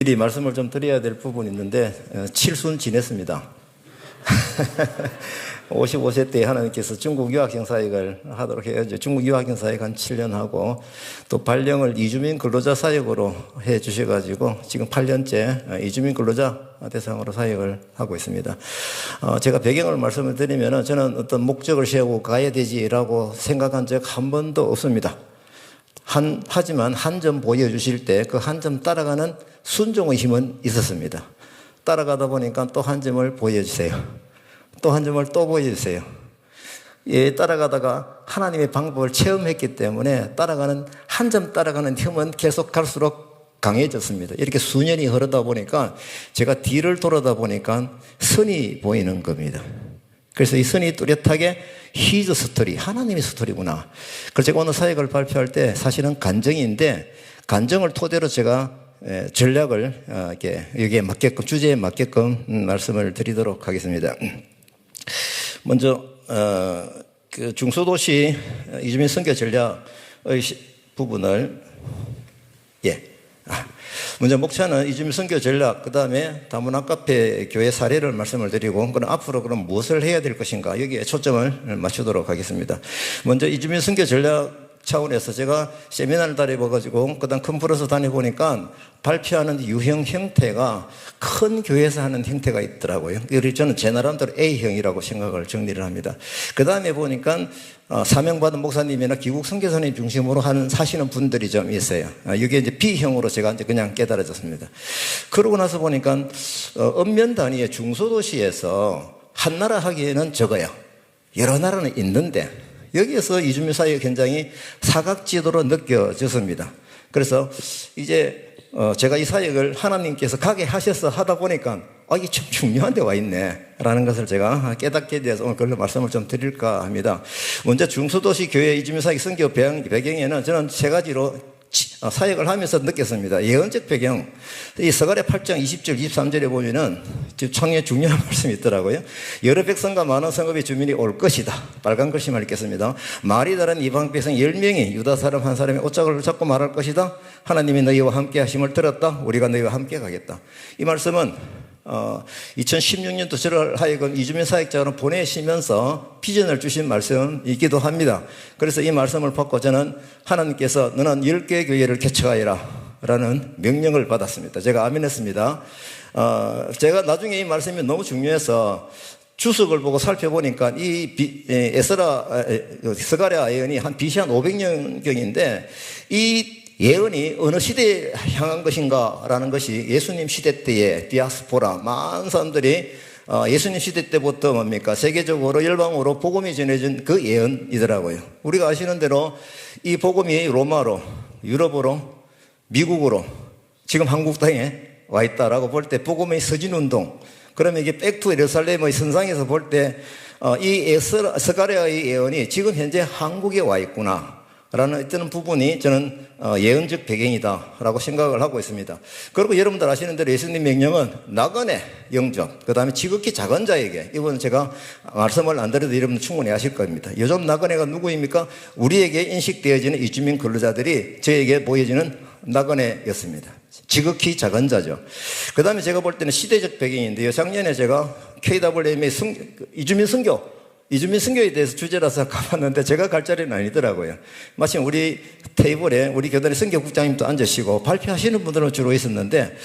미리 말씀을 좀 드려야 될 부분이 있는데 칠순 지냈습니다. 55세 때 하나님께서 중국 유학생 사역을 하도록 해야죠. 중국 유학생 사역 한 7년 하고 또 발령을 이주민 근로자 사역으로 해 주셔가지고 지금 8년째 이주민 근로자 대상으로 사역을 하고 있습니다. 제가 배경을 말씀을 드리면 저는 어떤 목적을 세우고 가야 되지라고 생각한 적 한 번도 없습니다. 하지만 한 점 보여주실 때 그 한 점 따라가는 순종의 힘은 있었습니다. 따라가다 보니까 또 한 점을 보여주세요. 또 한 점을 또 보여주세요. 예, 따라가다가 하나님의 방법을 체험했기 때문에 한 점 따라가는 힘은 계속 갈수록 강해졌습니다. 이렇게 수년이 흐르다 보니까 제가 뒤를 돌아다 보니까 선이 보이는 겁니다. 그래서 이 선이 뚜렷하게 히즈 스토리, 하나님의 스토리구나. 그래서 제가 오늘 사역을 발표할 때 사실은 간증인데 간증을 토대로 제가 전략을 여기에 맞게끔, 주제에 맞게끔 말씀을 드리도록 하겠습니다. 먼저 그 중소도시 이주민 선교 전략의 부분을 먼저 목차는 이주민 선교 전략, 그 다음에 다문화 카페 교회 사례를 말씀을 드리고, 그럼 앞으로 그럼 무엇을 해야 될 것인가, 여기에 초점을 맞추도록 하겠습니다. 먼저 이주민 선교 전략 차원에서 제가 세미나를 다녀봐가지고, 그 다음 컨퍼런스 다녀보니까 발표하는 유형 형태가 큰 교회에서 하는 형태가 있더라고요. 그래서 저는 제 나름대로 A형이라고 생각을 정리를 합니다. 그 다음에 보니까 사명받은 목사님이나 기국 선교사님 중심으로 사시는 분들이 좀 있어요. 이게 이제 B형으로 제가 이제 그냥 깨달아졌습니다. 그러고 나서 보니까 읍면 단위의 중소도시에서 한 나라 하기에는 적어요. 여러 나라는 있는데 여기에서 이주민 사역 현장이 사각지도로 느껴졌습니다. 그래서 이제 제가 이 사역을 하나님께서 가게 하셔서 하다 보니까 이게 참 중요한 데 와 있네 라는 것을 제가 깨닫게 돼서 오늘 그걸로 말씀을 좀 드릴까 합니다. 먼저 중소도시 교회 이주민 사역 선교 배경에는 저는 세 가지로 사역을 하면서 느꼈습니다. 예언적 배경, 이 스가랴 8장 20절 23절에 보면은 창에 중요한 말씀이 있더라고요. 여러 백성과 많은 성읍의 주민이 올 것이다. 빨간 글씨만 읽겠습니다. 말이 다른 이방 백성 10명이 유다 사람 한 사람의 옷자락을 잡고 말할 것이다. 하나님이 너희와 함께 하심을 들었다. 우리가 너희와 함께 가겠다. 이 말씀은 2016년도 저를 하여금 이주민 사역자로 보내시면서 비전을 주신 말씀이기도 합니다. 그래서 이 말씀을 받고 저는 하나님께서 너는 10개의 교회를 개척하여라 라는 명령을 받았습니다. 제가 아멘했습니다. 제가 나중에 이 말씀이 너무 중요해서 주석을 보고 살펴보니까 이 스가랴 예언이 한 BC 한 500년경인데 이 예언이 어느 시대에 향한 것인가라는 것이 예수님 시대 때의 디아스포라, 많은 사람들이 예수님 시대 때부터 뭡니까? 세계적으로 열방으로 복음이 전해진 그 예언이더라고요. 우리가 아시는 대로 이 복음이 로마로, 유럽으로, 미국으로, 지금 한국 땅에 와 있다라고 볼 때 복음의 서진운동, 그러면 이게 백투 예루살렘의 선상에서 볼 때 이 스가랴의 예언이 지금 현재 한국에 와 있구나 라는 어떤 부분이 저는 예언적 배경이다라고 생각을 하고 있습니다. 그리고 여러분들 아시는 대로 예수님 명령은 나그네 영접, 그 다음에 지극히 작은 자에게, 이건 제가 말씀을 안 드려도 여러분들 충분히 아실 겁니다. 요즘 나그네가 누구입니까? 우리에게 인식되어지는 이주민 근로자들이 저에게 보여지는 나그네였습니다. 지극히 작은 자죠. 그 다음에 제가 볼 때는 시대적 배경인데요. 작년에 제가 KWM의 이주민 선교에 대해서 주제라서 가봤는데 제가 갈 자리는 아니더라고요. 마침 우리 테이블에 우리 교단의 선교국장님도 앉으시고 발표하시는 분들은 주로 있었는데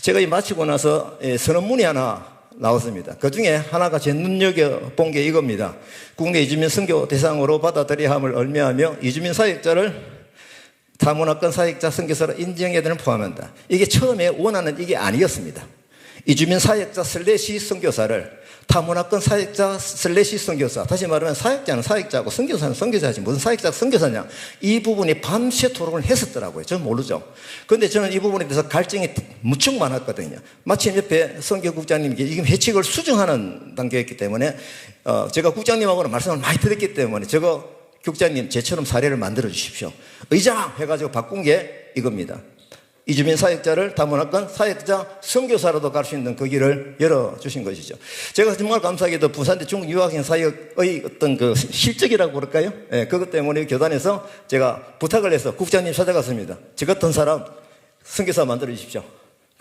제가 이 마치고 나서 선언문이 하나 나왔습니다. 그 중에 하나가 제 눈여겨본 게 이겁니다. 국내 이주민 선교 대상으로 받아들여야 함을 얼매하며 이주민 사역자를 다문화권 사역자 선교사로 인정해야 되는 포함한다. 이게 처음에 원하는 이게 아니었습니다. 이주민 사역자 슬래시 선교사를 다문화권 사역자 슬래시 선교사, 다시 말하면 사역자는 사역자고 선교사는 선교사지 무슨 사역자가 선교사냐, 이 부분이 밤새 토론을 했었더라고요. 저는 모르죠. 그런데 저는 이 부분에 대해서 갈증이 무척 많았거든요. 마침 옆에 선교국장님께 지금 회칙을 수정하는 단계였기 때문에 제가 국장님하고는 말씀을 많이 드렸기 때문에 저거 국장님 제처럼 사례를 만들어 주십시오. 의장 해가지고 바꾼 게 이겁니다. 이주민 사역자를 다문화권 사역자 선교사로도 갈 수 있는 그 길을 열어주신 것이죠. 제가 정말 감사하게도 부산대 중국 유학생 사역의 어떤 그 실적이라고 그럴까요? 그것 때문에 교단에서 제가 부탁을 해서 국장님 찾아갔습니다. 저 같은 사람 선교사 만들어 주십시오.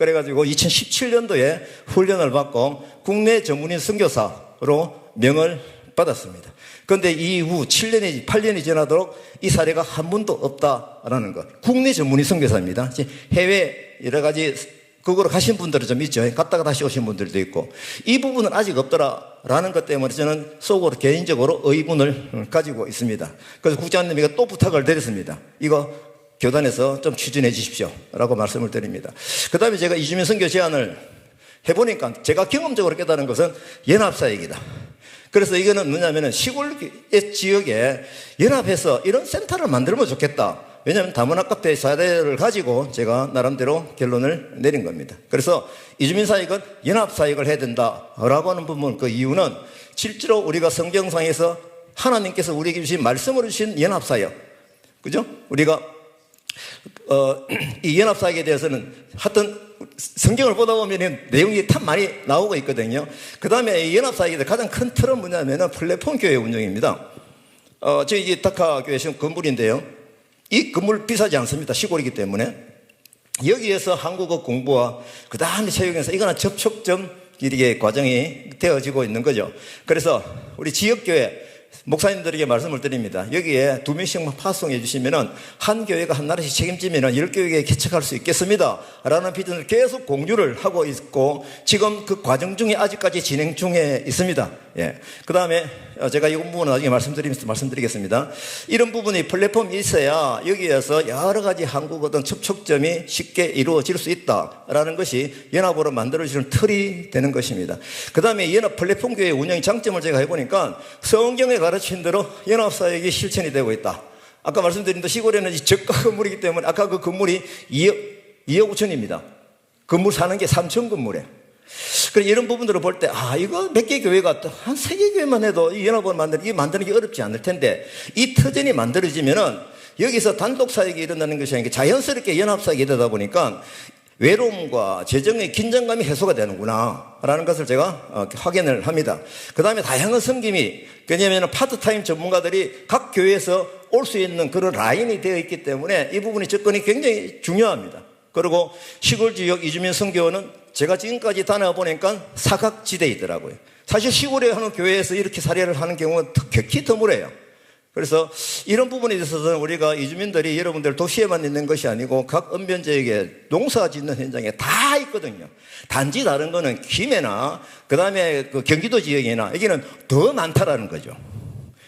그래가지고 2017년도에 훈련을 받고 국내 전문인 선교사로 명을 받았습니다. 그런데 이후 7년이 8년이 지나도록 이 사례가 한 번도 없다라는 것. 국내 전문인 선교사입니다. 해외 여러 가지 그거로 가신 분들은 좀 있죠. 갔다가 다시 오신 분들도 있고. 이 부분은 아직 없더라라는 것 때문에 저는 속으로 개인적으로 의문을 가지고 있습니다. 그래서 국장님에게 또 부탁을 드렸습니다. 이거 교단에서 좀 추진해 주십시오 라고 말씀을 드립니다. 그 다음에 제가 이주민 선교 제안을 해보니까 제가 경험적으로 깨달은 것은 연합사역이다. 그래서 이거는 뭐냐면은 시골 지역에 연합해서 이런 센터를 만들면 좋겠다. 왜냐하면 다문화 카페 사례를 가지고 제가 나름대로 결론을 내린 겁니다. 그래서 이주민 사역은 연합 사역을 해야 된다라고 하는 부분, 그 이유는 실제로 우리가 성경상에서 하나님께서 우리에게 주신 말씀으로 주신 연합 사역, 그죠? 우리가 이 연합 사역에 대해서는 하여튼 성경을 보다 보면 내용이 참 많이 나오고 있거든요. 그 다음에 이 연합 사역의 가장 큰 틀은 뭐냐면은 플랫폼 교회 운영입니다. 저희 다카 교회 지금 건물인데요. 이 건물 비싸지 않습니다. 시골이기 때문에. 여기에서 한국어 공부와 그 다음에 체육에서 이거는 접촉점 이렇게 과정이 되어지고 있는 거죠. 그래서 우리 지역교회 목사님들에게 말씀을 드립니다. 여기에 2명씩만 파송해 주시면은 한 교회가 한 나라씩 책임지면은 10교회에 개척할 수 있겠습니다 라는 비전을 계속 공유를 하고 있고, 지금 그 과정 중에 아직까지 진행 중에 있습니다. 예. 그 다음에 제가 이 부분은 나중에 말씀드리겠습니다. 이런 부분이 플랫폼이 있어야 여기에서 여러 가지 한국어든 접촉점이 쉽게 이루어질 수 있다라는 것이 연합으로 만들어지는 틀이 되는 것입니다. 그 다음에 연합 플랫폼 교회 운영의 장점을 제가 해보니까 성경에 가르친 대로 연합사역이 실천이 되고 있다. 아까 말씀드린 대로 시골에는 저가 건물이기 때문에 아까 그 건물이 2억 5천입니다. 건물 사는 게 3천 건물이에요. 그래서 이런 부분들을 볼 때, 이거 몇 개 교회가 한 3개 교회만 해도 이 연합을 만드는 게 어렵지 않을 텐데, 이 터전이 만들어지면은 여기서 단독 사역이 일어나는 것이 아니라 자연스럽게 연합 사역이 되다 보니까 외로움과 재정의 긴장감이 해소가 되는구나 라는 것을 제가 확인을 합니다. 그 다음에 다양한 섬김이, 왜냐하면 파트타임 전문가들이 각 교회에서 올 수 있는 그런 라인이 되어 있기 때문에 이 부분이 접근이 굉장히 중요합니다. 그리고 시골 지역 이주민 선교는 제가 지금까지 다녀보니까 사각지대에 있더라고요. 사실 시골에 하는 교회에서 이렇게 사례를 하는 경우는 극히 드물어요. 그래서 이런 부분에 있어서는 우리가 이주민들이 여러분들 도시에만 있는 것이 아니고 각 언변지역에 농사 짓는 현장에 다 있거든요. 단지 다른 거는 김해나 그 다음에 그 경기도 지역이나 여기는 더 많다라는 거죠.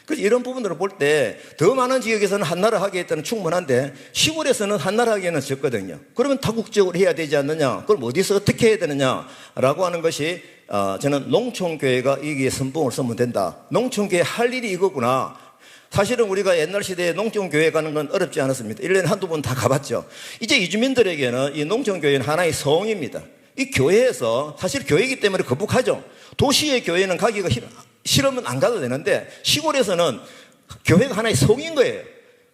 그래서 이런 부분들을 볼 때 더 많은 지역에서는 한나라 하기에는 충분한데 시골에서는 한나라 하기에는 적거든요. 그러면 다국적으로 해야 되지 않느냐, 그럼 어디서 어떻게 해야 되느냐라고 하는 것이 저는 농촌교회가 여기에 선봉을 쓰면 된다. 농촌교회 할 일이 이거구나. 사실은 우리가 옛날 시대에 농촌교회 가는 건 어렵지 않았습니다. 1년에 한두 번 다 가봤죠. 이제 이주민들에게는 이 농촌교회는 하나의 성입니다. 이 교회에서 사실 교회이기 때문에 거북하죠. 도시의 교회는 가기가 싫으면 안 가도 되는데 시골에서는 교회가 하나의 성인 거예요.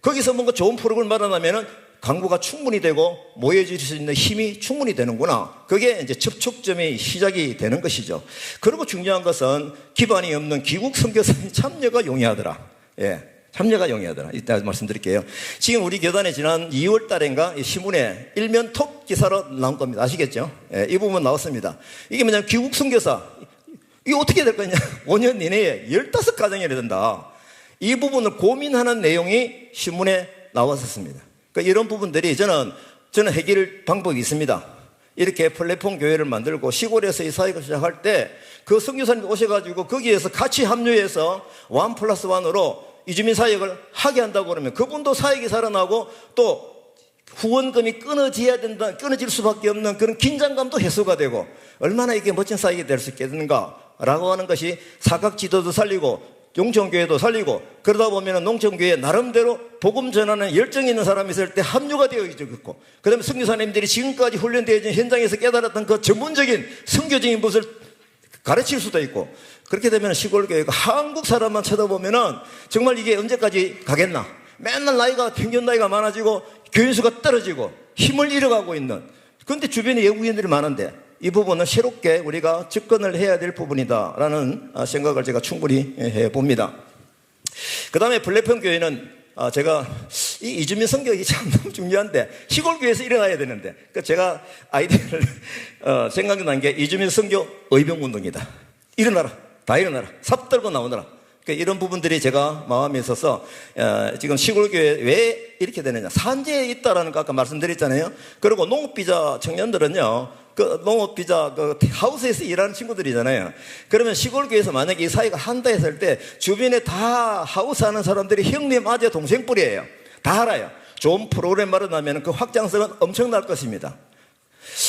거기서 뭔가 좋은 프로그램을 마련하면은 광고가 충분히 되고 모여질 수 있는 힘이 충분히 되는구나. 그게 이제 접촉점이 시작이 되는 것이죠. 그리고 중요한 것은 기반이 없는 기국 선교사의 참여가 용이하더라. 예. 참여가 용이하더라. 이따 말씀드릴게요. 지금 우리 교단에 지난 2월 달인가 신문에 일면 톱 기사로 나온 겁니다. 아시겠죠? 예, 이 부분 나왔습니다. 이게 뭐냐면 귀국 선교사. 이게 어떻게 될 거냐? 5년 이내에 15가정이 된다. 이 부분을 고민하는 내용이 신문에 나왔었습니다. 그러니까 이런 부분들이 저는 해결 방법이 있습니다. 이렇게 플랫폼 교회를 만들고 시골에서 이 사역을 시작할 때 그 선교사님 오셔가지고 거기에서 같이 합류해서 1+1으로 이주민 사역을 하게 한다고 그러면 그분도 사역이 살아나고 또 후원금이 끊어질 수밖에 없는 그런 긴장감도 해소가 되고 얼마나 이게 멋진 사역이 될 수 있겠는가라고 하는 것이 사각지도도 살리고 농촌교회도 살리고, 그러다 보면 농촌교회에 나름대로 복음 전하는 열정이 있는 사람이 있을 때 합류가 되어 있고, 그 다음에 선교사님들이 지금까지 훈련되어진 현장에서 깨달았던 그 전문적인 선교적인 것을 가르칠 수도 있고, 그렇게 되면 시골교회가 한국 사람만 쳐다보면은 정말 이게 언제까지 가겠나. 맨날 평균 나이가 많아지고 교인수가 떨어지고 힘을 잃어가고 있는, 그런데 주변에 외국인들이 많은데 이 부분은 새롭게 우리가 접근을 해야 될 부분이다라는 생각을 제가 충분히 해봅니다. 그 다음에 플랫폼 교회는 제가 이 이주민 선교가 참 너무 중요한데 시골교회에서 일어나야 되는데 제가 아이디어를 생각난 게 이주민 선교 의병운동이다. 일어나라, 다 일어나라, 삽 들고 나오너라. 이런 부분들이 제가 마음에 있어서 지금 시골교회 왜 이렇게 되느냐, 산재에 있다라는 거 아까 말씀드렸잖아요. 그리고 농업비자 청년들은요, 그 농업비자 그 하우스에서 일하는 친구들이잖아요. 그러면 시골교회에서 만약에 이 사회가 한다 했을 때 주변에 다 하우스 하는 사람들이 형님, 아재, 동생뿔이에요. 다 알아요. 좋은 프로그램 마련하면 그 확장성은 엄청날 것입니다.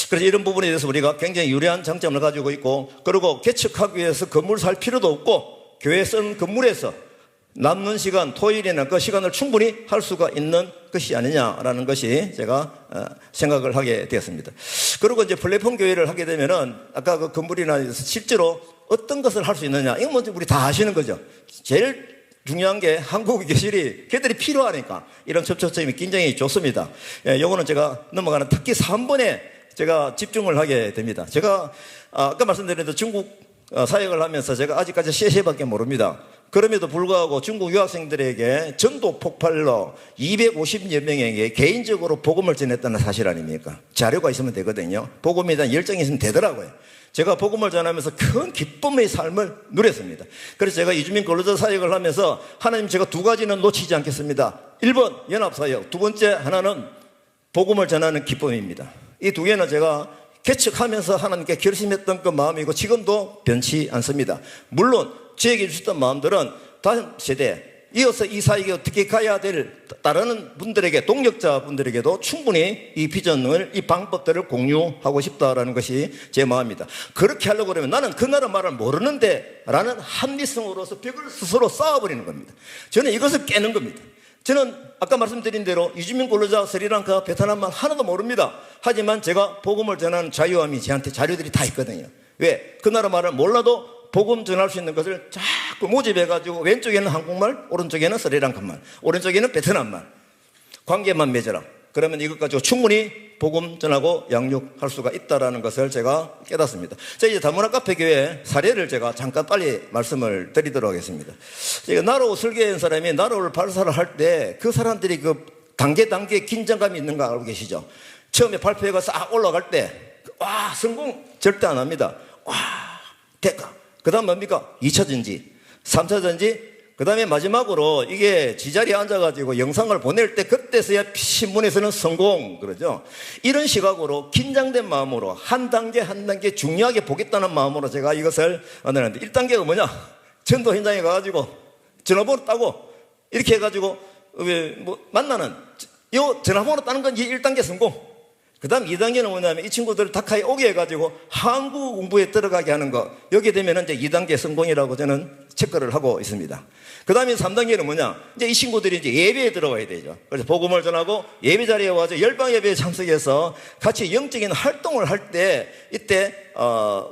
그래서 이런 부분에 대해서 우리가 굉장히 유리한 장점을 가지고 있고, 그리고 개척하기 위해서 건물 살 필요도 없고 교회 쓴 건물에서 남는 시간, 토요일에는 그 시간을 충분히 할 수가 있는 것이 아니냐라는 것이 제가 생각을 하게 되었습니다. 그리고 이제 플랫폼 교회를 하게 되면은 아까 그 건물이나 실제로 어떤 것을 할 수 있느냐, 이건 뭐 우리 다 아시는 거죠. 제일 중요한 게 한국 교실이 걔들이 필요하니까 이런 접촉점이 굉장히 좋습니다. 요거는 제가 넘어가는 특히 3번에 제가 집중을 하게 됩니다. 제가 아까 말씀드린 대로 중국 사역을 하면서 제가 아직까지 셰셰밖에 모릅니다. 그럼에도 불구하고 중국 유학생들에게 전도 폭발로 250여 명에게 개인적으로 복음을 전했다는 사실 아닙니까? 자료가 있으면 되거든요. 복음에 대한 열정이 있으면 되더라고요. 제가 복음을 전하면서 큰 기쁨의 삶을 누렸습니다. 그래서 제가 이주민 근로자 사역을 하면서 하나님, 제가 두 가지는 놓치지 않겠습니다. 1번 연합사역, 두 번째 하나는 복음을 전하는 기쁨입니다. 이 두 개는 제가 개척하면서 하나님께 결심했던 그 마음이고 지금도 변치 않습니다. 물론 저에게 주셨던 마음들은 다음 세대 이어서 이 사역에 어떻게 가야 될 따르는 분들에게, 동력자분들에게도 충분히 이 비전을, 이 방법들을 공유하고 싶다라는 것이 제 마음입니다. 그렇게 하려고 그러면 나는 그 나라 말을 모르는데 라는 합리성으로서 벽을 스스로 쌓아버리는 겁니다. 저는 이것을 깨는 겁니다. 저는 아까 말씀드린 대로 이주민 근로자 스리랑카, 베트남만 하나도 모릅니다. 하지만 제가 복음을 전하는 자유함이 저한테 자료들이 다 있거든요. 왜? 그 나라 말을 몰라도 복음 전할 수 있는 것을 자꾸 모집해가지고 왼쪽에는 한국말, 오른쪽에는 스리랑카 말, 오른쪽에는 베트남 말, 관계만 맺어라. 그러면 이것 가지고 충분히 복음 전하고 양육할 수가 있다는 것을 제가 깨닫습니다. 자, 이제 다문화 카페 교회 사례를 제가 잠깐 빨리 말씀을 드리도록 하겠습니다. 제가 나로 설계한 사람이 나로를 발사를 할 때 그 사람들이 그 단계 긴장감이 있는 거 알고 계시죠? 처음에 발표회가 싹 올라갈 때 와, 성공 절대 안 합니다. 와, 됐다. 그 다음 뭡니까? 2차 전지, 3차 전지, 그 다음에 마지막으로 이게 지자리에 앉아가지고 영상을 보낼 때 그때서야 신문에서는 성공 그러죠. 이런 시각으로 긴장된 마음으로 한 단계 중요하게 보겠다는 마음으로 제가 이것을 만드는데, 1단계가 뭐냐? 전도 현장에 가가지고 전화번호 따고 이렇게 해가지고 만나는 이 전화번호 따는 건 1단계 성공. 그 다음 2단계는 뭐냐면 이 친구들을 다카에 오게 해가지고 한국 공부에 들어가게 하는 거. 여기 되면 이제 2단계 성공이라고 저는 체크를 하고 있습니다. 그 다음에 3단계는 뭐냐? 이제 이 친구들이 이제 예배에 들어가야 되죠. 그래서 복음을 전하고 예배 자리에 와서 열방 예배에 참석해서 같이 영적인 활동을 할 때 이때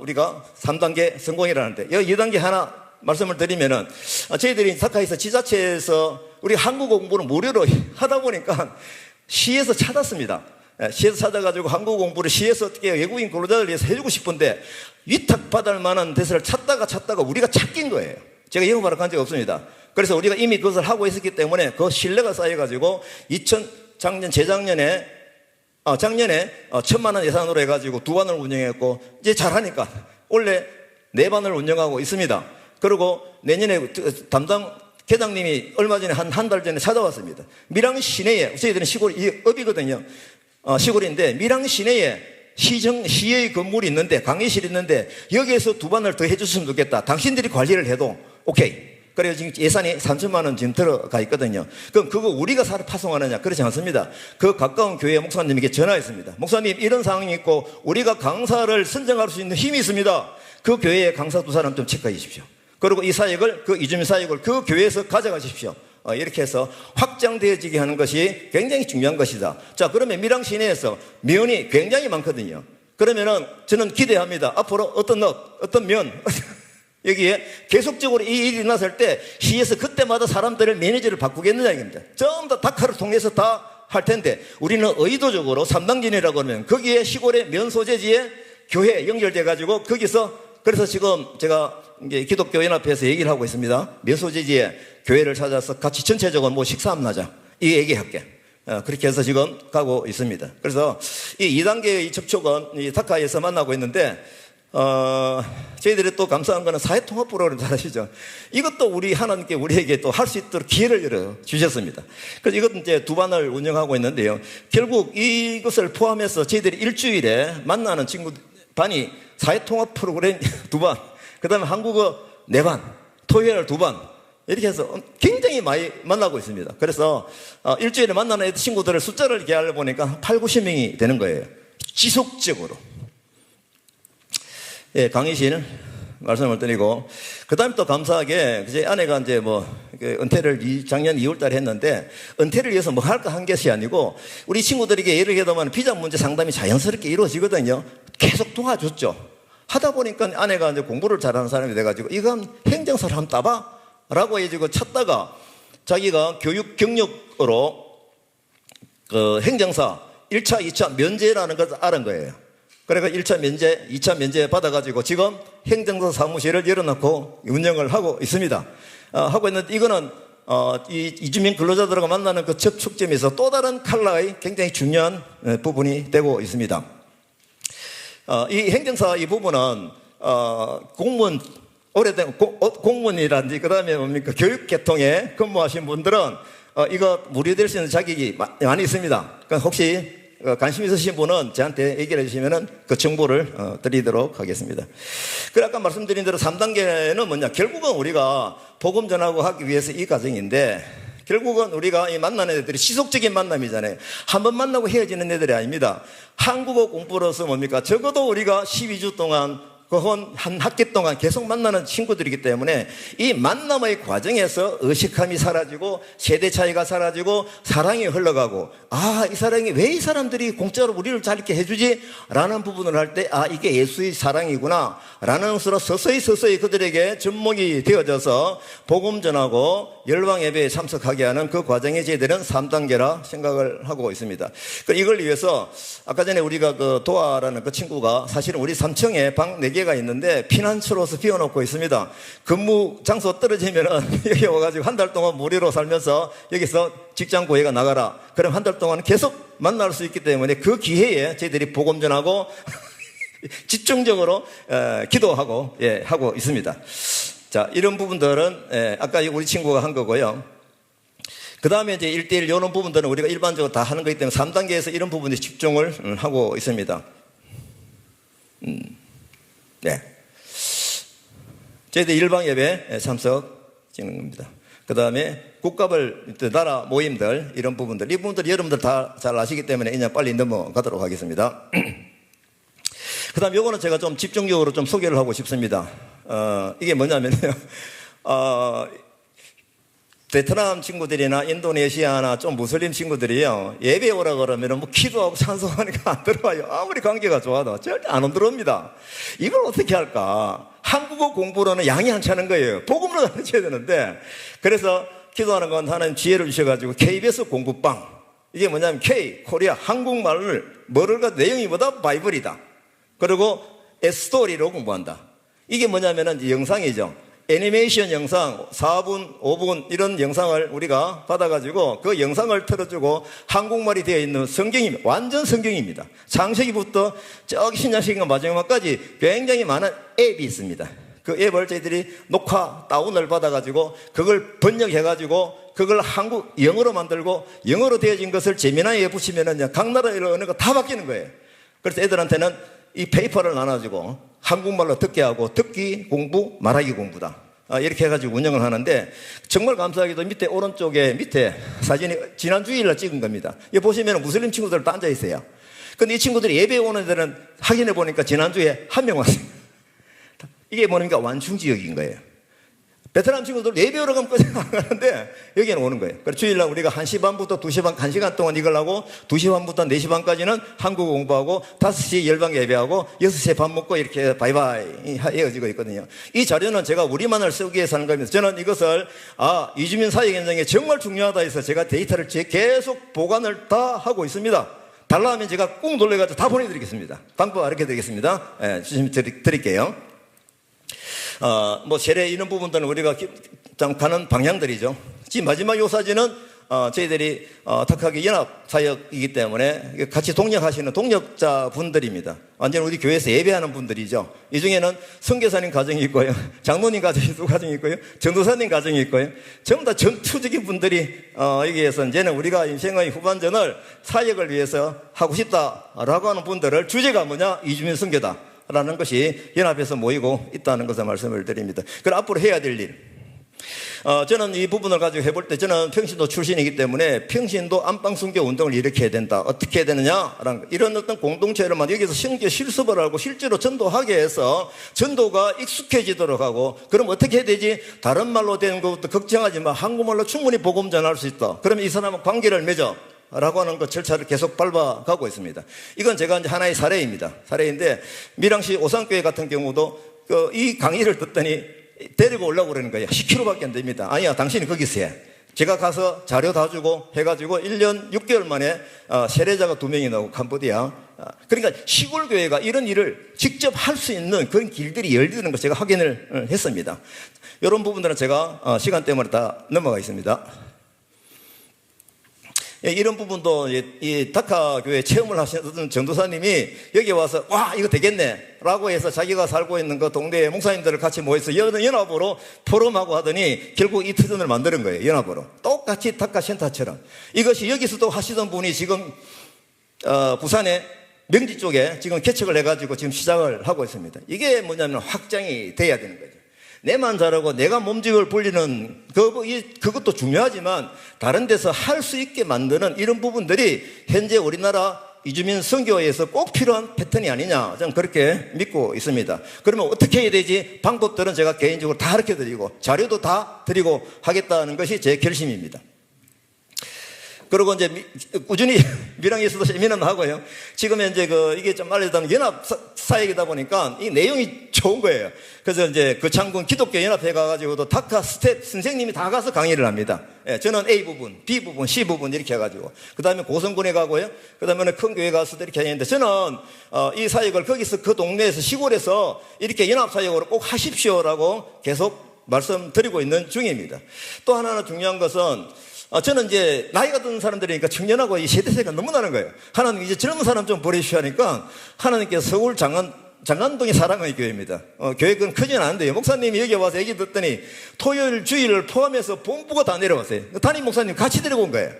우리가 3단계 성공이라는데, 여기 2단계 하나 말씀을 드리면은 저희들이 다카에서 지자체에서 우리 한국 공부를 무료로 하다 보니까 시에서 찾았습니다. 시에서 찾아가지고 한국 공부를 시에서 어떻게 외국인 근로자들 위해서 해주고 싶은데 위탁받을 만한 데서를 찾다가 우리가 찾긴 거예요. 제가 영업하러 간 적이 없습니다. 그래서 우리가 이미 그것을 하고 있었기 때문에 그 신뢰가 쌓여가지고 재작년에 1,000만 원 예산으로 해가지고 2반을 운영했고 이제 잘하니까 원래 4반을 운영하고 있습니다. 그리고 내년에 담당 계장님이 얼마 전에 한 달 전에 찾아왔습니다. 밀양 시내에, 저희들은 시골 업이거든요. 시골인데 밀양 시내에 시의 건물이 있는데, 강의실이 있는데 여기에서 2반을 더 해줬으면 좋겠다. 당신들이 관리를 해도 오케이. 그래서 지금 예산이 3천만 원 지금 들어가 있거든요. 그럼 그거 우리가 파송하느냐? 그렇지 않습니다. 그 가까운 교회 목사님에게 전화했습니다. 목사님, 이런 상황이 있고 우리가 강사를 선정할 수 있는 힘이 있습니다. 그 교회의 강사 2사람 좀 체크해 주십시오. 그리고 이 사역을, 그 이주민 사역을 그 교회에서 가져가십시오. 이렇게 해서 확장되어지게 하는 것이 굉장히 중요한 것이다. 자, 그러면 밀양 시내에서 면이 굉장히 많거든요. 그러면은 저는 기대합니다. 앞으로 어떤 면 여기에 계속적으로 이 일이 났을 때 시에서 그때마다 사람들을 매니저를 바꾸겠느냐 이겁니다. 전부 다 다카를 통해서 다 할 텐데, 우리는 의도적으로 3단계라고 하면 거기에 시골의 면 소재지에 교회 연결돼 가지고 거기서, 그래서 지금 제가 이제 기독교 연합회에서 얘기를 하고 있습니다. 면 소재지에 교회를 찾아서 같이 전체적으로 식사 한번 하자. 이 얘기할게. 그렇게 해서 지금 가고 있습니다. 그래서 이 2단계의 접촉은 이 다카에서 만나고 있는데, 저희들이 또 감사한 거는 사회통합 프로그램 잘 아시죠? 이것도 하나님께 우리에게 또 할 수 있도록 기회를 열어 주셨습니다. 그래서 이것은 이제 2반을 운영하고 있는데요. 결국 이것을 포함해서 저희들이 일주일에 만나는 친구 반이 사회통합 프로그램 2반, 그 다음에 한국어 4반, 토요일 2반, 이렇게 해서 굉장히 많이 만나고 있습니다. 그래서 일주일에 만나는 친구들의 숫자를 이렇게 알아보니까 8, 90명이 되는 거예요. 지속적으로. 예, 강의실 말씀을 드리고, 그 다음에 또 감사하게, 제 아내가 이제 은퇴를 작년 2월 달에 했는데, 은퇴를 위해서 뭐 할까 한 것이 아니고, 우리 친구들에게 예를 들면 비자 문제 상담이 자연스럽게 이루어지거든요. 계속 도와줬죠. 하다 보니까 아내가 이제 공부를 잘하는 사람이 돼가지고, 이건 행정사를 한번 따봐? 라고 해가지고 찾다가, 자기가 교육 경력으로, 행정사 1차, 2차 면제라는 것을 알은 거예요. 그러니까 1차 면제, 2차 면제 받아가지고 지금 행정사 사무실을 열어놓고 운영을 하고 있습니다. 하고 있는데 이거는, 이 이주민 근로자들과 만나는 그 접촉점에서 또 다른 칼라의 굉장히 중요한 부분이 되고 있습니다. 이 행정사 이 부분은, 공무원, 오래된 공무원이라든지, 그 다음에 뭡니까, 교육계통에 근무하신 분들은, 이거 무료될 수 있는 자격이 많이 있습니다. 그러니까 혹시 관심 있으신 분은 저한테 얘기를 해주시면 그 정보를 드리도록 하겠습니다. 그래, 아까 말씀드린 대로 3단계는 뭐냐, 결국은 우리가 복음 전하고 하기 위해서 이 과정인데, 결국은 우리가 이 만나는 애들이 지속적인 만남이잖아요. 한번 만나고 헤어지는 애들이 아닙니다. 한국어 공부로서 뭡니까, 적어도 우리가 12주 동안 한 학기 동안 계속 만나는 친구들이기 때문에 이 만남의 과정에서 의식함이 사라지고 세대 차이가 사라지고 사랑이 흘러가고, 이 사랑이 왜 이 사람들이 공짜로 우리를 잘 이렇게 해주지? 라는 부분을 할 때, 이게 예수의 사랑이구나 라는 것으로 서서히 그들에게 접목이 되어져서 복음 전하고 열방 예배에 참석하게 하는 그 과정이 저희들은 3단계라 생각을 하고 있습니다. 이걸 위해서 아까 전에 우리가 도아라는 그 친구가 사실은 우리 3층에 방 4개가 있는데 피난처로서 비워놓고 있습니다. 근무 장소 떨어지면은 여기 와가지고 한 달 동안 무료로 살면서 여기서 직장 구해가 나가라. 그럼 한 달 동안 계속 만날 수 있기 때문에 그 기회에 저희들이 복음 전하고 집중적으로 기도하고 하고 있습니다. 자, 이런 부분들은 아까 우리 친구가 한 거고요. 그 다음에 이제 1대1 이런 부분들은 우리가 일반적으로 다 하는 거기 때문에 3단계에서 이런 부분에 집중을 하고 있습니다. 네. 저희들 일방 예배 참석 찍는 겁니다. 그 다음에 국가별 나라 모임들, 이런 부분들, 이 부분들 여러분들 다 잘 아시기 때문에 그냥 빨리 넘어가도록 하겠습니다. 그 다음 요거는 제가 좀 집중적으로 좀 소개를 하고 싶습니다. 이게 뭐냐면요. 베트남 친구들이나 인도네시아나 좀 무슬림 친구들이요, 예배 오라 그러면 기도하고 찬송하니까 안 들어와요. 아무리 관계가 좋아도 절대 안 들어옵니다. 이걸 어떻게 할까? 한국어 공부로는 양이 안 차는 거예요. 복음으로 가르쳐야 되는데. 그래서 기도하는 건 하나님 지혜를 주셔가지고 KBS 공부방, 이게 뭐냐면 K, 코리아, 한국말을 뭐를 내용이 뭐다? 바이블이다. 그리고 스토리로 공부한다. 이게 뭐냐면은 영상이죠. 애니메이션 영상 4분, 5분 이런 영상을 우리가 받아가지고 그 영상을 틀어주고 한국말이 되어 있는 성경입니다. 완전 성경입니다. 창세기부터 저기 신약시기가 마지막까지 굉장히 많은 앱이 있습니다. 그 앱을 저희들이 녹화 다운을 받아가지고 그걸 번역해가지고 그걸 영어로 만들고 영어로 되어진 것을 재미나게 붙이면은 각 나라의 언어가 다 바뀌는 거예요. 그래서 애들한테는 이 페이퍼를 나눠주고 한국말로 듣게 하고 듣기 공부, 말하기 공부다. 이렇게 해가지고 운영을 하는데, 정말 감사하게도 밑에 오른쪽에 밑에 사진이 지난 주일날 찍은 겁니다. 여기 보시면 무슬림 친구들 다 앉아있어요. 근데 이 친구들이 예배에 오는 데는 확인해 보니까 지난주에 한 명 왔어요. 이게 뭐니까 완충지역인 거예요. 베트남 친구들 예배 오러 가면 끝이 안 가는데 여기는 오는 거예요. 그래서 주일날 우리가 1시 반부터 2시 반, 1시간 동안 이걸 하고 2시 반부터 4시 반까지는 한국어 공부하고 5시 열방 예배하고 6시에 밥 먹고 이렇게 바이바이 헤어지고 있거든요. 이 자료는 제가 우리만을 쓰기 위해서 하는 겁니다. 저는 이것을 이주민 사역 현장에 정말 중요하다 해서 제가 데이터를 계속 보관을 다 하고 있습니다. 달라 하면 제가 꾹 놀래가지고 다 보내드리겠습니다. 방법 알게 드리겠습니다. 주심 드릴게요. 세례 이런 부분들은 우리가 가는 방향들이죠. 지금 마지막 요 사진은 저희들이 탁하교 연합 사역이기 때문에 같이 동역하시는 동역자분들입니다. 완전 우리 교회에서 예배하는 분들이죠. 이 중에는 선교사님 가정이 있고요, 장로님 가정이 있고요, 전도사님 가정이 있고요. 전부 다 전투적인 분들이 여기에서 이제는 우리가 인생의 후반전을 사역을 위해서 하고 싶다라고 하는 분들을, 주제가 뭐냐? 이주민 선교다 라는 것이 연합에서 모이고 있다는 것을 말씀을 드립니다. 그럼 앞으로 해야 될 일, 저는 이 부분을 가지고 해볼 때, 저는 평신도 출신이기 때문에 평신도 안방선교 운동을 일으켜야 된다. 어떻게 해야 되느냐라는 이런 어떤 공동체를 여기서 성교 실습을 하고 실제로 전도하게 해서 전도가 익숙해지도록 하고, 그럼 어떻게 해야 되지? 다른 말로 되는 것부터 걱정하지 마. 한국말로 충분히 복음 전할 수 있다. 그러면 이 사람은 관계를 맺어 라고 하는 것 절차를 계속 밟아가고 있습니다. 이건 제가 이제 하나의 사례입니다. 사례인데, 밀양시 오산교회 같은 경우도 이 강의를 듣더니 데리고 오려고 그러는 거예요. 10km밖에 안 됩니다. 아니야, 당신이 거기서 해. 제가 가서 자료 다 주고 해가지고 1년 6개월 만에 세례자가 2명이 나오고, 캄보디아. 그러니까 시골교회가 이런 일을 직접 할 수 있는 그런 길들이 열리는 것 제가 확인을 했습니다. 이런 부분들은 제가 시간 때문에 다 넘어가 있습니다. 이런 부분도 이 다카 교회 체험을 하시는 전도사님이 여기 와서 와, 이거 되겠네 라고 해서 자기가 살고 있는 그 동네 목사님들을 같이 모여서 연합으로 포럼하고 하더니 결국 이 터전을 만드는 거예요. 연합으로 똑같이 다카 센터처럼. 이것이 여기서도 하시던 분이 지금 부산의 명지 쪽에 지금 개척을 해가지고 지금 시작을 하고 있습니다. 이게 뭐냐면 확장이 돼야 되는 거죠. 내만 잘하고 내가 몸집을 불리는 그것도 중요하지만, 다른 데서 할 수 있게 만드는 이런 부분들이 현재 우리나라 이주민 선교에서 꼭 필요한 패턴이 아니냐, 저는 그렇게 믿고 있습니다. 그러면 어떻게 해야 되지? 방법들은 제가 개인적으로 다 가르쳐 드리고 자료도 다 드리고 하겠다는 것이 제 결심입니다. 그리고 이제 꾸준히 밀양에서도 세미나를 하고요. 지금 이제 이게 좀 말하자면 연합 사역이다 보니까 이 내용이 좋은 거예요. 그래서 이제 그 창군 기독교 연합회 가가지고도 다카 스텝 선생님이 다 가서 강의를 합니다. 예, 저는 A 부분, B 부분, C 부분 이렇게 해가지고, 그 다음에 고성군에 가고요. 그 다음에는 큰 교회 가서도 이렇게 하는데, 저는 이 사역을 거기서 그 동네에서 시골에서 이렇게 연합 사역으로 꼭 하십시오라고 계속 말씀드리고 있는 중입니다. 또 하나 중요한 것은, 저는 이제 나이가 든 사람들이니까 청년하고 이 세대세가 너무 나는 거예요. 하나님 이제 젊은 사람 좀 버리시오 하니까, 하나님께서 서울 장안동이 사랑의 교회입니다. 교회는 크지는 않은데요. 목사님이 여기 와서 얘기 듣더니 토요일 주일을 포함해서 본부가 다 내려왔어요. 담임 목사님 같이 데리고 온 거예요.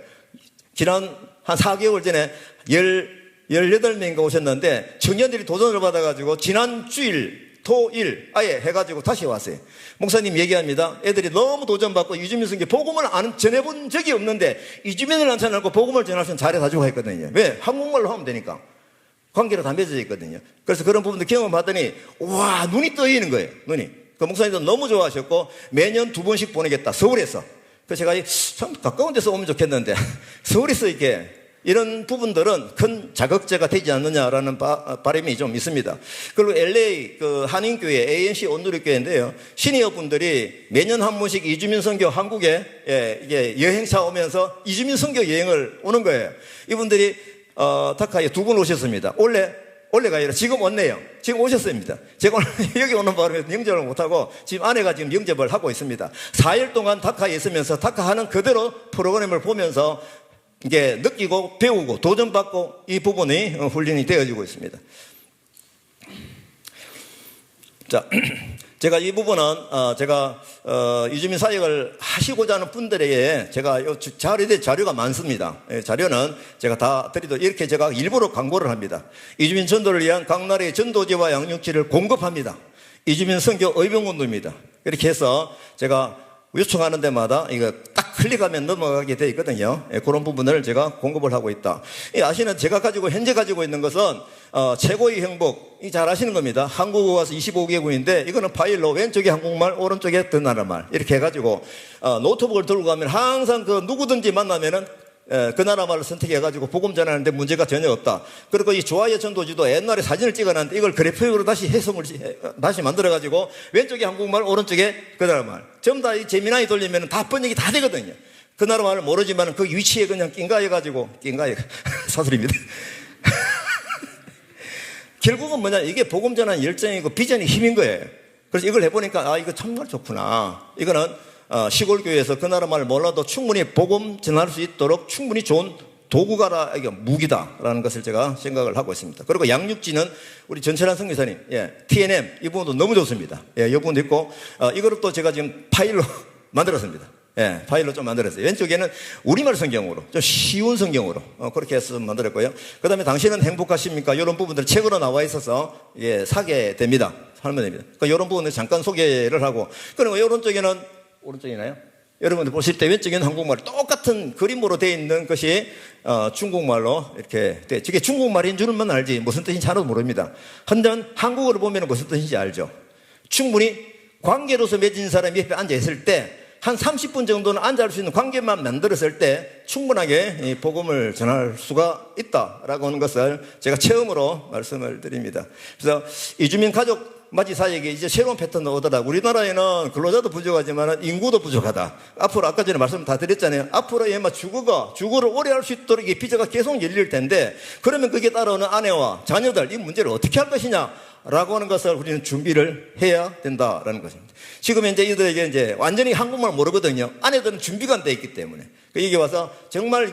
지난 한 4개월 전에 18명인가 오셨는데, 청년들이 도전을 받아가지고 지난 주일 토일 아예 해가지고 다시 왔어요. 목사님 얘기합니다. 애들이 너무 도전받고 이주민 선교 복음을 전해본 적이 없는데, 이주민을 나타나고 복음을 전할 수 있는 자리 다 주고 했거든요. 왜? 한국말로 하면 되니까. 관계로 다 맺어져 있거든요. 그래서 그런 부분도 경험하더니 와, 눈이 떠있는 거예요. 눈이. 그 목사님도 너무 좋아하셨고, 매년 2번씩 보내겠다, 서울에서. 그래서 제가 참 가까운 데서 오면 좋겠는데 서울에서 이렇게 이런 부분들은 큰 자극제가 되지 않느냐라는 바람이 좀 있습니다. 그리고 LA 한인교회 ANC 온누리교회인데요, 시니어 분들이 매년 한 번씩 이주민 선교 한국에 이게 여행사 오면서 이주민 선교 여행을 오는 거예요. 이분들이 다카에 2분 오셨습니다. 원래가 아니라 지금 왔네요. 지금 오셨습니다. 제가 오늘 여기 오는 바람에 영접을 못하고 지금 아내가 지금 영접을 하고 있습니다. 4일 동안 다카에 있으면서 다카 하는 그대로 프로그램을 보면서 이게 느끼고 배우고 도전받고, 이 부분이 훈련이 되어지고 있습니다. 자, 제가 이 부분은 제가 이주민 사역을 하시고자 하는 분들에게 제가 자료가 많습니다. 자료는 제가 다 드리도록 이렇게 제가 일부러 광고를 합니다. 이주민 전도를 위한 각 나라의 전도지와 양육지를 공급합니다. 이주민 선교 의병운동입니다. 이렇게 해서 제가 요청하는 데마다 이거 딱 클릭하면 넘어가게 되어 있거든요. 그런 부분을 제가 공급을 하고 있다. 아시는 제가 현재 가지고 있는 것은 최고의 행복, 잘 아시는 겁니다. 한국어 가서 25개국인데 이거는 파일로 왼쪽에 한국말, 오른쪽에 듣나라말 이렇게 해가지고 노트북을 들고 가면 항상 누구든지 만나면은 그 나라 말을 선택해가지고 복음 전하는데 문제가 전혀 없다. 그리고 이 좋아요 전도지도 옛날에 사진을 찍어놨는데 이걸 그래픽으로 다시 다시 만들어가지고 왼쪽에 한국말, 오른쪽에 그 나라 말. 전부 다 이 재미나이 돌리면 다 번역이 다 되거든요. 그 나라 말을 모르지만 그 위치에 그냥 낀가해가지고, 사설입니다. 결국은 뭐냐, 이게 복음 전하는 열정이고 비전이 힘인 거예요. 그래서 이걸 해보니까 이거 정말 좋구나. 이거는 시골 교회에서 그 나라 말을 몰라도 충분히 복음 전할 수 있도록 충분히 좋은 도구가라, 이게 무기다라는 것을 제가 생각을 하고 있습니다. 그리고 양육지는 우리 전철한 선교사님, TNM 이 부분도 너무 좋습니다. 이 부분도 있고, 이거를 또 제가 지금 파일로 만들었습니다. 파일로 좀 만들었어요. 왼쪽에는 우리말 성경으로, 좀 쉬운 성경으로, 그렇게 해서 만들었고요. 그 다음에 당신은 행복하십니까? 이런 부분들 책으로 나와 있어서, 사게 됩니다. 하면 됩니다. 그러니까 이런 부분을 잠깐 소개를 하고, 그리고 오른쪽에는, 오른쪽이나요? 여러분들 보실 때 왼쪽에는 한국말 똑같은 그림으로 되어 있는 것이 중국말로 이렇게 돼. 저게 중국말인 줄만 알지 무슨 뜻인지 하나도 모릅니다. 한편 한국어를 보면 무슨 뜻인지 알죠. 충분히 관계로서 맺은 사람이 옆에 앉아 있을 때 한 30분 정도는 앉아할 수 있는 관계만 만들었을 때 충분하게 복음을 전할 수가 있다라고 하는 것을 제가 체험으로 말씀을 드립니다. 그래서 이주민 가족 맞이 사역에 이제 새로운 패턴이 오더라. 우리나라에는 근로자도 부족하지만 인구도 부족하다. 앞으로 아까 전에 말씀 다 드렸잖아요. 앞으로 주거를 오래 할 수 있도록 이 비자가 계속 열릴 텐데, 그러면 거기에 따라오는 아내와 자녀들 이 문제를 어떻게 할 것이냐라고 하는 것을 우리는 준비를 해야 된다라는 것입니다. 지금 이제 이들에게 이제 완전히 한국말 모르거든요. 아내들은 준비가 안 돼 있기 때문에. 여기 와서 정말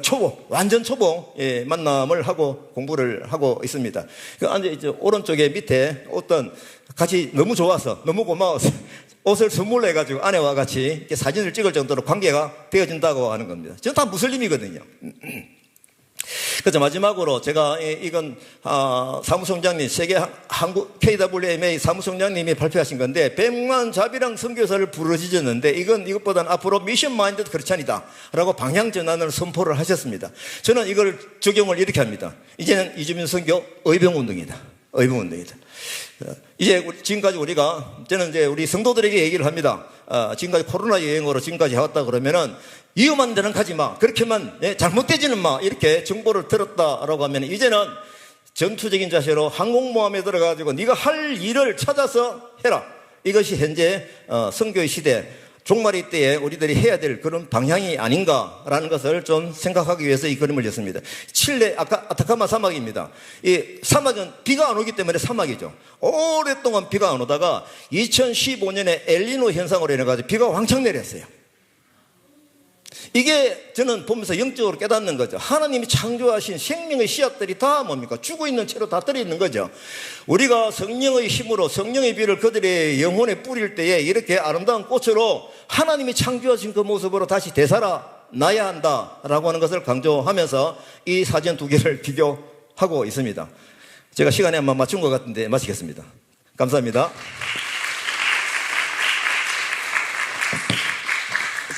초보, 완전 초보, 만남을 하고 공부를 하고 있습니다. 이제 오른쪽에 밑에 어떤 같이 너무 좋아서, 너무 고마워서 옷을 선물로 해가지고 아내와 같이 이렇게 사진을 찍을 정도로 관계가 되어진다고 하는 겁니다. 저는 다 무슬림이거든요. 그래서 마지막으로 제가 이건 사무총장님, 세계 한국 KWMA 사무총장님이 발표하신 건데, 100만 자비랑 선교사를 부르짖었는데 이것보다는 앞으로 미션 마인드 크리스찬이다 라고 방향 전환을 선포를 하셨습니다. 저는 이걸 적용을 이렇게 합니다. 이제는 이주민 선교 의병운동이다. 이제 지금까지 저는 이제 우리 성도들에게 얘기를 합니다. 지금까지 코로나 여행으로 지금까지 해왔다 그러면은 위험한 데는 가지 마. 그렇게만, 잘못되지는 마. 이렇게 정보를 들었다라고 하면 이제는 전투적인 자세로 항공모함에 들어가지고 네가 할 일을 찾아서 해라. 이것이 현재 선교의 시대, 종말의 때에 우리들이 해야 될 그런 방향이 아닌가라는 것을 좀 생각하기 위해서 이 그림을 냈습니다. 칠레 아타카마 사막입니다. 이 사막은 비가 안 오기 때문에 사막이죠. 오랫동안 비가 안 오다가 2015년에 엘니노 현상으로 인해가지고 비가 왕창 내렸어요. 이게 저는 보면서 영적으로 깨닫는 거죠. 하나님이 창조하신 생명의 씨앗들이 다 뭡니까? 죽어 있는 채로 다 떨어 있는 거죠. 우리가 성령의 힘으로 성령의 비를 그들의 영혼에 뿌릴 때에 이렇게 아름다운 꽃으로 하나님이 창조하신 그 모습으로 다시 되살아나야 한다라고 하는 것을 강조하면서 이 사진 두 개를 비교하고 있습니다. 제가 시간에 한번 맞춘 것 같은데 마치겠습니다. 감사합니다.